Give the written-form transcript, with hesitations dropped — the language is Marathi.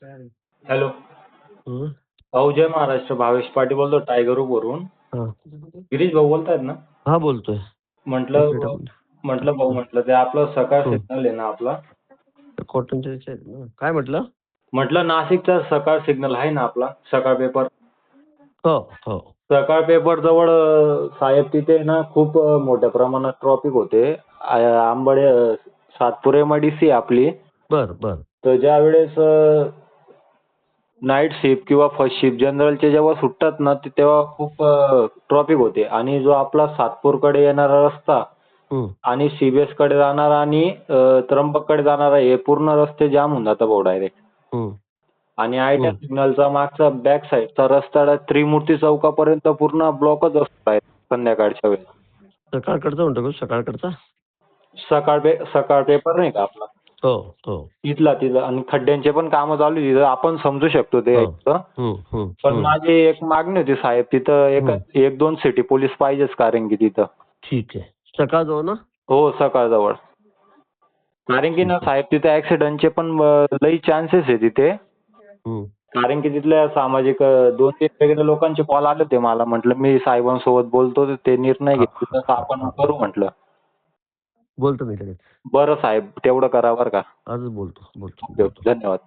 हॅलो. हं. भाऊ जय महाराष्ट्र. भावेश पाटील बोलतो टायगर वरून. हां. गिरीश भाऊ बोलतायत ना? हां, बोलतोय. म्हटलं एक मिनिट. म्हटलं भाऊ म्हटलं ते आपलं सकाळ हं. सिग्नल आहे ना आपला. कॉटनच्या ह्याच्या आहेत ना. काय म्हटलं? म्हटलं नाशिकचा सकाळ सिग्नल आहे ना आपला सकाळ पेपर. हो, हो. सकाळ पेपर जवळ साहेब तिथे ना खूप मोठ्या प्रमाणात ट्रॉफिक होते. आंबडे सातपुर MIDC आपली. बर बर. तर ज्या वेळेस नाईट शिफ्ट किंवा फर्स्ट शिफ्ट जनरलचे जेव्हा सुटतात ना तेव्हा खूप ट्रॉफिक होते आणि जो आपला सातपूरकडे येणारा रस्ता हं. आणि CBS कडे जाणारा आणि त्र्यंबककडे जाणारा हे पूर्ण रस्ते जाम होऊन जातात भाऊ डायरेक्ट. हं. आणि आयट्या सिग्नलचा मागचा बॅक साईडचा रस्ता त्रिमूर्ती चौकापर्यंत पूर्ण ब्लॉकच असतो संध्याकाळच्या वेळेस. सकाळकडचा म्हणतो का? सकाळकडचा? सकाळ पेपर नाही का आपला. हो, हो. तिथला आणि खड्ड्यांचे पण कामं चालू आहे तिथं. आपण समजू शकतो ते हो. ऐकतं. हं, हं, पण हं. माझी एक मागणी होती साहेब तिथं एक दोन सिटी पोलीस पाहिजेच कारण की तिथं. ठीक आहे. सकाळ जाऊ ना? हो सकाळजवळ. कारण की ना साहेब तिथे ऍक्सिडेंटचे पण लई चान्सेस आहे तिथे. हं. कारण की तिथल्या सामाजिक 2-3 वेगळ्या लोकांचे कॉल आले होते मला. म्हटलं मी साहेबांसोबत बोलतो ते निर्णय घेतील तसं आपण करू म्हटलं. बोलतो मी लगेच. बरं साहेब तेवढं करा बरं का. आजच बोलतो. ओके, धन्यवाद.